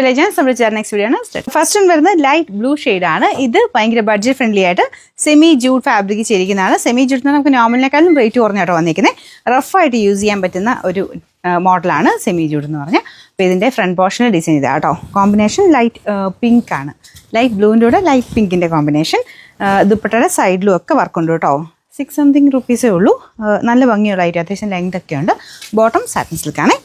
Next video ആണ്. First വരുന്നത് light blue ആണ്. ഇത് ഭയങ്കര ബഡ്ജറ്റ് ഫ്രണ്ട്ലി ആയിട്ട് സെമി ജൂട്ട് ഫാബ്രിക് ചെയ്തിരിക്കുന്നതാണ്. സെമി ജൂട്ട് നമുക്ക് നോർമലിനേക്കാളും റേറ്റ് കുറഞ്ഞാട്ടോ വന്നിരിക്കുന്നത്. റഫായിട്ട് യൂസ് ചെയ്യാൻ പറ്റുന്ന ഒരു മോഡലാണ് സെമി ജൂട്ട് എന്ന് പറഞ്ഞാൽ. അപ്പോൾ ഇതിൻ്റെ ഫ്രണ്ട് പോർഷനിൽ ഡിസൈൻ ചെയ്താൽ കേട്ടോ. കോമ്പിനേഷൻ ലൈറ്റ് പിങ്ക് ആണ്. ലൈറ്റ് ബ്ലൂവിൻ്റെ കൂടെ ലൈറ്റ് പിങ്കിൻ്റെ കോമ്പിനേഷൻ. ദുപ്പട്ടയുടെ സൈഡിലും ഒക്കെ വർക്ക് ഉണ്ട് കേട്ടോ. 6 സംതിങ് റുപ്പീസേ ഉള്ളൂ. നല്ല ഭംഗിയുള്ള ഐറ്റം, അത്യാവശ്യം ലെങ്ത് ഒക്കെ ഉണ്ട്. ബോട്ടം സാറ്റിൻ സിൽക്കാണ്.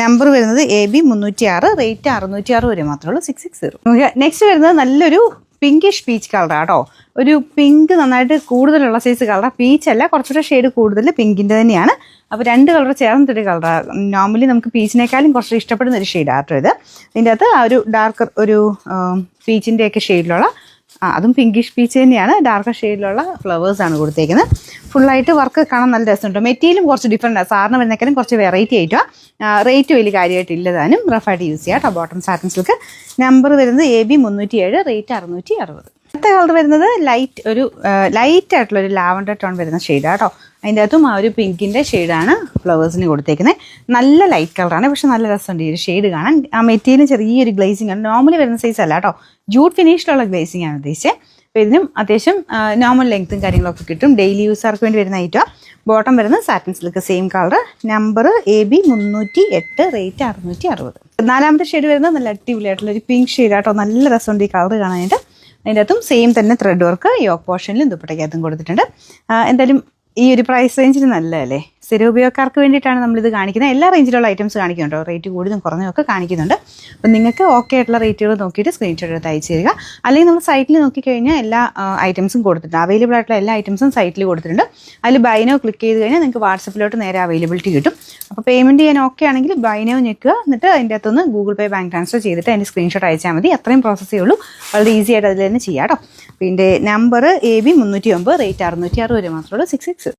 നമ്പർ വരുന്നത് AB 306, റേറ്റ് 606 വരെ മാത്രമേ ഉള്ളൂ. 660. നെക്സ്റ്റ് വരുന്നത് നല്ലൊരു പിങ്കിഷ് പീച്ച് കളറാണ് കേട്ടോ. ഒരു പിങ്ക് നന്നായിട്ട് കൂടുതലുള്ള സൈസ് കളറാണ്. പീച്ച് അല്ല, കുറച്ചുകൂടെ ഷെയ്ഡ് കൂടുതൽ പിങ്കിൻ്റെ തന്നെയാണ്. അപ്പോൾ രണ്ട് കളർ ചേർന്നിട്ടൊരു കളറാണ്. നോർമലി നമുക്ക് പീച്ചിനേക്കാളും കുറച്ച് ഇഷ്ടപ്പെടുന്ന ഒരു ഷെയ്ഡാണ് കേട്ടോ ഇത്. ഇതിൻ്റെ അകത്ത് ആ ഒരു ഡാർക്ക് ഒരു പീച്ചിൻ്റെയൊക്കെ ഷെയ്ഡിലുള്ള അതും പിങ്കിഷ് പീച്ച് തന്നെയാണ്. ഡാർക്ക് ഷെയ്ഡിലുള്ള ഫ്ലവേഴ്സാണ് കൊടുത്തേക്കുന്നത്. ഫുള്ളായിട്ട് വർക്ക് കാണാൻ നല്ല രസമുണ്ട്. മെറ്റീരിയലും കുറച്ച് ഡിഫറെൻ്റ് ആണ്. സാറിന് വരുന്നേക്കാളും കുറച്ച് വെറൈറ്റി ആയിട്ടാണ്. റേറ്റ് വലിയ കാര്യമായിട്ട് ഇല്ലതാനും. റഫായിട്ട് യൂസ് ചെയ്യാം കേട്ടോ. Bottom satin silk. നമ്പർ വരുന്നത് AB 307, റേറ്റ് 660. അടുത്ത കളർ വരുന്നത് ലൈറ്റ് ആയിട്ടുള്ള ഒരു ലാവൻഡർ ടോൺ വരുന്ന ഷെയ്ഡാണ് കേട്ടോ. അതിൻ്റെ അകത്തും ആ ഒരു പിങ്കിൻ്റെ ഷെയ്ഡാണ് ഫ്ലവേഴ്സിന് കൊടുത്തേക്കുന്നത്. നല്ല ലൈറ്റ് കളറാണ്, പക്ഷെ നല്ല രസമുണ്ട് ഈ ഒരു ഷെയ്ഡ് കാണാൻ. ആ മെറ്റീരിയൽ ചെറിയൊരു ഗ്ലേസിംഗ് ആണ്. നോർമലി വരുന്ന സൈസ് അല്ല കേട്ടോ, ജൂട്ട് ഫിനിഷിലുള്ള ഗ്ലേസിംഗ് ആണ് ഉദ്ദേശിച്ചത്. അപ്പോൾ ഇതിനും അത്യാവശ്യം നോർമൽ ലെങ്ത്തും കാര്യങ്ങളൊക്കെ കിട്ടും. ഡെയിലി യൂസർക്ക് വേണ്ടി വരുന്ന ഐറ്റം. ബോട്ടം വരുന്നത് satin silk, same colour. Number AB 308, rate 660. നാലാമത്തെ ഷെയ്ഡ് വരുന്നത് നല്ല അടിപൊളിയായിട്ടുള്ള ഒരു പിങ്ക് ഷെയ്ഡാട്ടോ. നല്ല രസമുണ്ട് ഈ കളർ കാണാനായിട്ട്. അതിൻ്റെ അകത്തും സെയിം തന്നെ ത്രെഡ് വർക്ക് യോക്ക് പോർഷനിലും ദുപ്പട്ടയ്ക്കകത്തും കൊടുത്തിട്ടുണ്ട്. എന്തായാലും ഈ ഒരു പ്രൈസ് റേഞ്ചിന് നല്ലതല്ലേ. സ്ഥിര ഉപയോഗക്കാർക്ക് വേണ്ടിയിട്ടാണ് നമ്മളിത് കാണിക്കുന്നത്. എല്ലാ റേഞ്ചിലുള്ള ഐറ്റംസ് കാണിക്കുന്നുണ്ടോ, റേറ്റ് കൂടുതലും കുറഞ്ഞൊക്കെ കാണിക്കുന്നുണ്ട്. അപ്പം നിങ്ങൾക്ക് ഓക്കെ ആയിട്ടുള്ള റേറ്റുകൾ നോക്കിയിട്ട് സ്ക്രീൻഷോട്ട് എടുത്ത് അയച്ചു തരിക. അല്ലെങ്കിൽ നമ്മൾ സൈറ്റിൽ നോക്കിക്കഴിഞ്ഞാൽ എല്ലാ ഐറ്റംസും കൊടുത്തിട്ടുണ്ട്. അവൈലബിൾ ആയിട്ടുള്ള എല്ലാ ഐറ്റംസും സൈറ്റിൽ കൊടുത്തിട്ടുണ്ട്. അതിൽ ബൈനോ ക്ലിക്ക് ചെയ്ത് കഴിഞ്ഞാൽ നിങ്ങൾക്ക് വാട്സപ്പിലോട്ട് നേരെ അവൈലബിലിറ്റി കിട്ടും. അപ്പോൾ പേയ്മെൻറ്റ് ചെയ്യാൻ ഓക്കെ ആണെങ്കിൽ ബൈനോ ഞെക്കുക. എന്നിട്ട് അതിൻ്റെ അകത്തുനിന്ന് ഗൂഗിൾ പേ ബാങ്ക് ട്രാൻസ്ഫർ ചെയ്തിട്ട് അതിൻ്റെ സ്ക്രീൻഷോട്ട് അയച്ചാൽ മതി. അത്രയും പ്രോസസ്സേ ഉള്ളൂ. വളരെ ഈസി ആയിട്ട് അതിൽ തന്നെ ചെയ്യാം കേട്ടോ. പിന്നെ നമ്പർ AB 309, റേറ്റ് 606 വരെ മാത്രമേ ഉള്ളൂ. 660.